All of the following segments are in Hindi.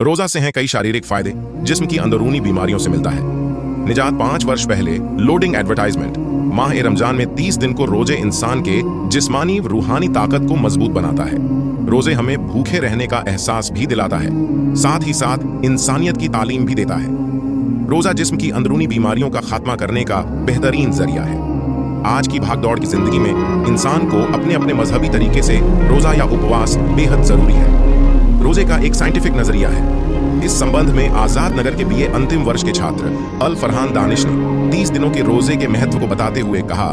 रोजा से हैं कई शारीरिक फायदे, जिस्म की अंदरूनी बीमारियों से मिलता है निजात। 5 वर्ष पहले लोडिंग एडवर्टाइजमेंट। माह रमजान में 30 दिन को रोजे इंसान के जिस्मानी रूहानी ताकत को मजबूत बनाता है। रोजे हमें भूखे रहने का एहसास भी दिलाता है, साथ ही साथ इंसानियत की तालीम भी देता है। रोजा जिस्म की अंदरूनी बीमारियों का खात्मा करने का बेहतरीन जरिया है। आज की भागदौड़ की जिंदगी में इंसान को अपने अपने मजहबी तरीके से रोजा या उपवास बेहद जरूरी है। रोजे का एक साइंटिफिक नजरिया है। इस संबंध में आजाद नगर के बीए अंतिम वर्ष के छात्र अल फरहान दानिश ने 30 दिनों के रोजे के महत्व को बताते हुए कहा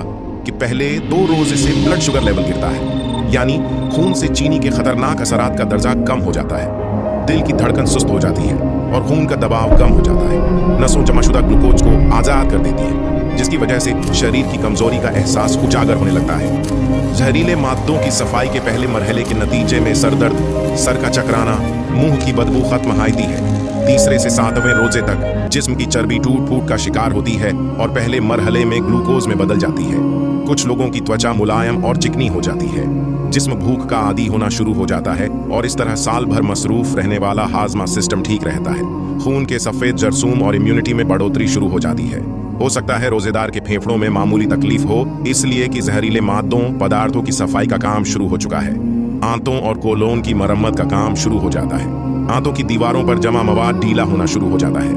कि पहले 2 रोजे से ब्लड शुगर लेवल गिरता है, यानी खून से चीनी के खतरनाक असरात का दर्जा कम हो जाता है। दिल की धड़कन सुस्त हो जाती है और खून का दबाव कम हो जाता है। नसों जमाशुदा ग्लूकोज को आजाद कर देती है, जिसकी वजह से शरीर की कमजोरी का एहसास उजागर होने लगता है। जहरीले मादों की सफाई के पहले मरहले के नतीजे में सरदर्द, सर का चकराना, मुंह की बदबू खत्म होती है। तीसरे से 7वें रोजे तक जिस्म की चर्बी टूट फूट का शिकार होती है और पहले मरहले में ग्लूकोज में बदल जाती है। कुछ लोगों की त्वचा मुलायम और चिकनी हो जाती है। जिस्म भूख का आदी होना शुरू हो जाता है और इस तरह साल भर मसरूफ रहने वाला हाजमा सिस्टम ठीक रहता है। खून के सफेद जरसूम और इम्यूनिटी में बढ़ोतरी शुरू हो जाती है। हो सकता है रोजेदार के फेफड़ों में मामूली तकलीफ हो, इसलिए कि जहरीले मादों पदार्थों की सफाई का काम शुरू हो चुका है। आंतों और कोलोन की मरम्मत का काम शुरू हो जाता है। आंतों की दीवारों पर जमा मवाद ढीला होना शुरू हो जाता है।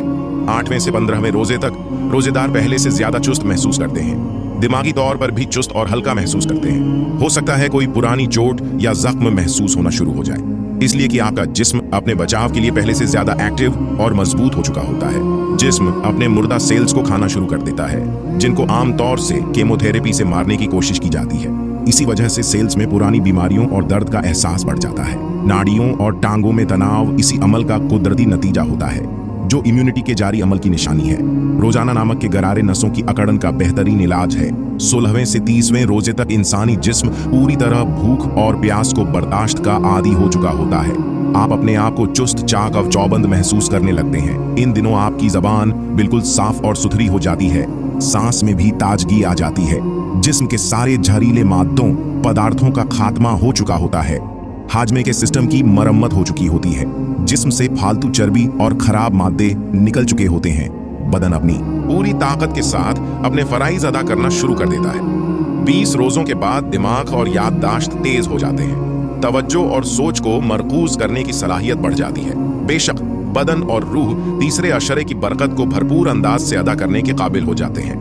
8वें से 15वें रोजे तक रोजेदार पहले से ज्यादा चुस्त महसूस करते हैं। दिमागी तौर पर भी चुस्त और हल्का महसूस करते हैं। हो सकता है कोई पुरानी चोट या जख्म महसूस होना शुरू हो जाए, इसलिए कि आपका जिस्म अपने बचाव के लिए पहले से ज्यादा एक्टिव और मजबूत हो चुका होता है। जिस्म अपने मुर्दा सेल्स को खाना शुरू कर देता है, जिनको आमतौर से केमोथेरेपी से मारने की कोशिश की जाती है। इसी वजह से सेल्स में पुरानी बीमारियों और दर्द का एहसास बढ़ जाता है। नाड़ियों और टांगों में तनाव इसी अमल का कुदरती नतीजा होता है, जो इम्यूनिटी के जारी अमल की निशानी है। रोजाना नमक के गरारे नसों की अकड़न का बेहतरीन इलाज है। 16वें से 30वें रोजे तक इंसानी जिस्म पूरी तरह भूख और प्यास को बर्दाश्त का आदी हो चुका होता है। आप अपने आप को चुस्त चाक और चौबंद महसूस करने लगते हैं। इन दिनों आपकी जबान बिल्कुल साफ और सुथरी हो जाती है। सांस में भी ताजगी आ जाती है। जिस्म के सारे जहरीले मादों पदार्थों का खात्मा हो चुका होता है। हाजमे के सिस्टम की मरम्मत हो चुकी होती है। जिस्म से फालतू चर्बी और खराब मादे निकल चुके होते हैं। बदन अपनी पूरी ताकत के साथ अपने फराइज अदा करना शुरू कर देता है। 20 रोजों के बाद दिमाग और याददाश्त तेज हो जाते हैं। तवज्जो और सोच को मरकूज करने की सलाहियत बढ़ जाती है। बेशक बदन और रूह तीसरे अशरे की बरकत को भरपूर अंदाज से अदा करने के काबिल हो जाते हैं।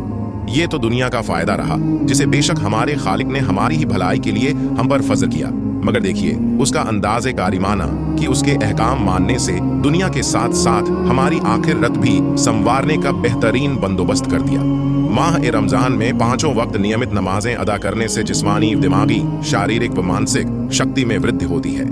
ये तो दुनिया का फायदा रहा, जिसे बेशक हमारे खालिक ने हमारी ही भलाई के लिए हम पर फजल किया, मगर देखिए उसका अंदाज़े कारिमाना कि उसके अहकाम मानने से दुनिया के साथ साथ हमारी आखिरत भी संवारने का बेहतरीन बंदोबस्त कर दिया। माह रमजान में 5 वक्त नियमित नमाजें अदा करने से जिस्मानी, दिमागी, शारीरिक व मानसिक शक्ति में वृद्धि होती है।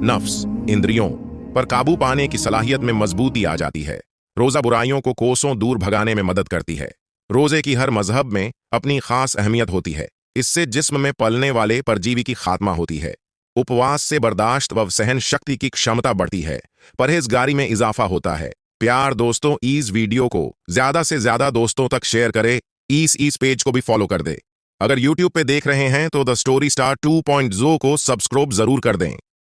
नफ्स, इंद्रियों पर काबू पाने की सलाहियत में मजबूती आ जाती है। रोजा बुराइयों को कोसों दूर भगाने में मदद करती है। रोजे की हर मजहब में अपनी खास अहमियत होती है। इससे जिस्म में पलने वाले परजीवी की खात्मा होती है। उपवास से बर्दाश्त व सहन शक्ति की क्षमता बढ़ती है। परहेजगारी में इजाफा होता है। प्यार दोस्तों, इस वीडियो को ज्यादा से ज्यादा दोस्तों तक शेयर करें। इस पेज को भी फॉलो कर दे। अगर यूट्यूब पे देख रहे हैं तो द स्टोरी स्टार 2.0 को सब्सक्राइब जरूर कर दें।